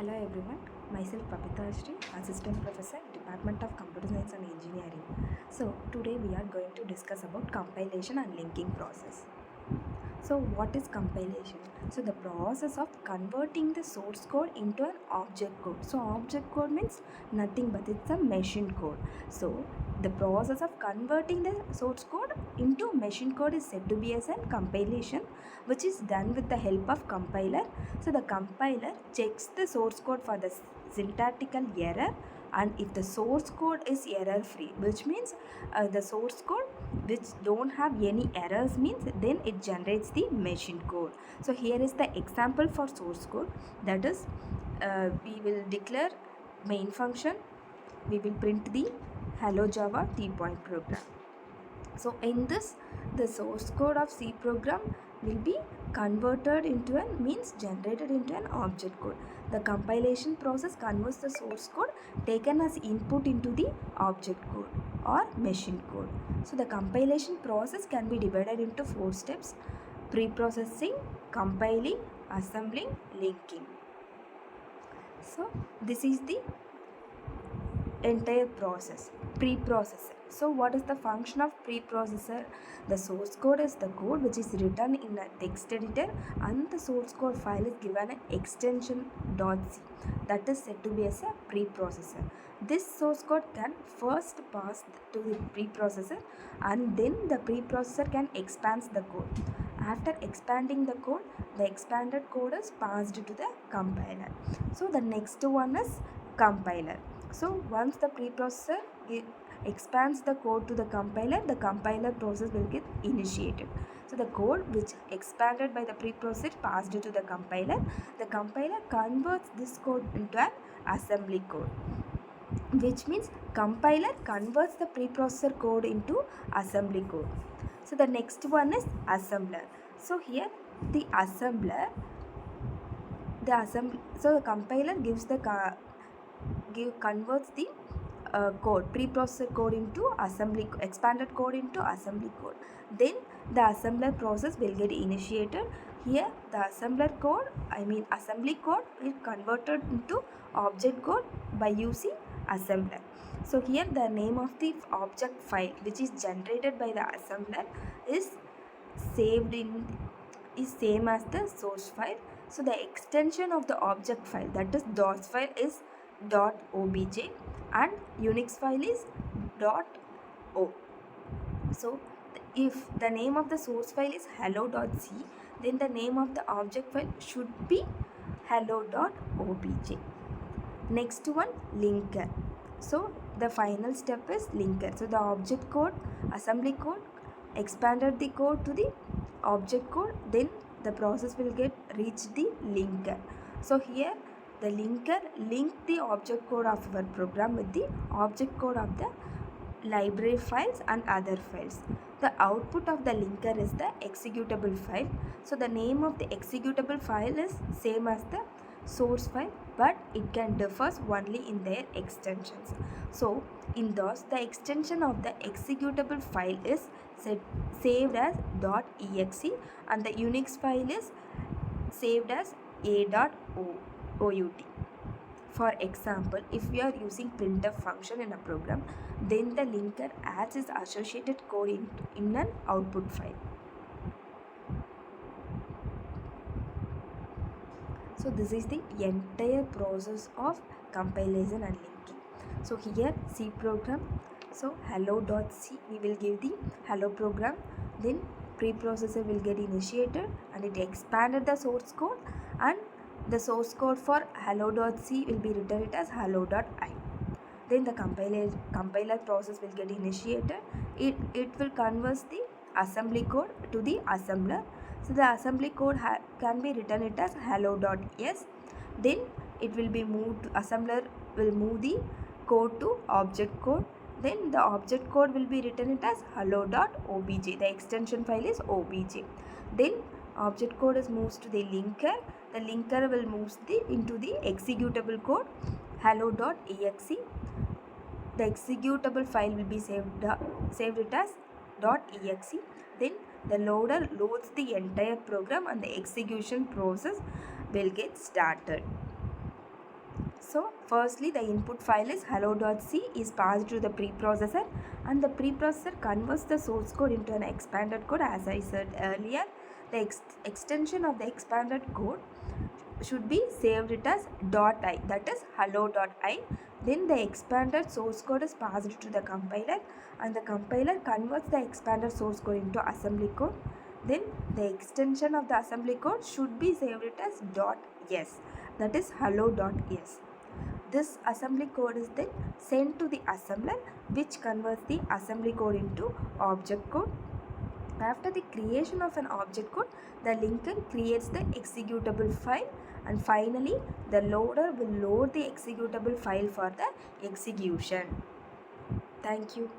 Hello everyone, myself Babita Ashri, Assistant Professor, Department of Computer Science and Engineering. So today we are going to discuss about compilation and linking process. So what is compilation? So the process of converting the source code into an object code. So object code means nothing but it's a machine code. So the process of converting the source code into machine code is said to be as a compilation, which is done with the help of compiler. So the compiler checks the source code for the syntactical error, and if the source code is error free, which means the source code which don't have any errors means then it generates the machine code. So here is the example for source code. That is, we will declare main function, we will print the hello java 3 point program. So in this, the source code of C program will be converted into an means generated into an object code. The compilation process converts the source code taken as input into the object code or machine code. So the compilation process can be divided into 4 steps: pre-processing, compiling, assembling, linking. So this is the entire process. Preprocessor. So what is the function of preprocessor? The source code is the code which is written in a text editor, and the source code file is given an extension .c, that is said to be as a preprocessor. This source code can first pass to the preprocessor, and then the preprocessor can expand the code. After expanding the code, the expanded code is passed to the compiler. So the next one is compiler. So once the preprocessor expands the code to the compiler process will get initiated. So the code which expanded by the preprocessor passed to the compiler converts this code into an assembly code, which means compiler converts the preprocessor code into assembly code. So the next one is assembler. So here the assembler, so the compiler gives the converts the code, preprocessor code into assembly, expanded code into assembly code. Then the assembler process will get initiated. Here the assembler code, assembly code, is converted into object code by using assembler. So here the name of the object file which is generated by the assembler is saved in is same as the source file. So the extension of the object file, that is DOS file, is .obj, and Unix file is .o. So if the name of the source file is hello.c, then the name of the object file should be hello.obj. Next one, linker. So the final step is linker. So the object code, assembly code, expanded the code to the object code, then the process will get reach the linker. So here the linker link the object code of our program with the object code of the library files and other files. The output of the linker is the executable file. So the name of the executable file is same as the source file, but it can differ only in their extensions. So in those, the extension of the executable file is saved as .exe, and the Unix file is saved as a.out. For example, if we are using printf function in a program, then the linker adds its associated code in an output file. So this is the entire process of compilation and linking. So here C program, so hello.c, we will give the hello program, then preprocessor will get initiated and it expanded the source code, and the source code for hello.c will be written it as hello.i. Then the compiler process will get initiated. It will convert the assembly code to the assembler. So the assembly code can be written it as hello.s. Then it will be moved to assembler, will move the code to object code. Then the object code will be written it as hello.obj. The extension file is obj. Then object code is moved to the linker. The linker will move into the executable code hello.exe. The executable file will be saved it as .exe. Then the loader loads the entire program and the execution process will get started. So firstly, the input file is hello.c is passed to the preprocessor, and the preprocessor converts the source code into an expanded code. As I said earlier, the extension of the expanded code should be saved it as .i, that is hello.i. Then the expanded source code is passed to the compiler, and the compiler converts the expanded source code into assembly code. Then the extension of the assembly code should be saved it as .s, that is hello.s. This assembly code is then sent to the assembler, which converts the assembly code into object code. After the creation of an object code, the linker creates the executable file, and finally the loader will load the executable file for the execution. Thank you.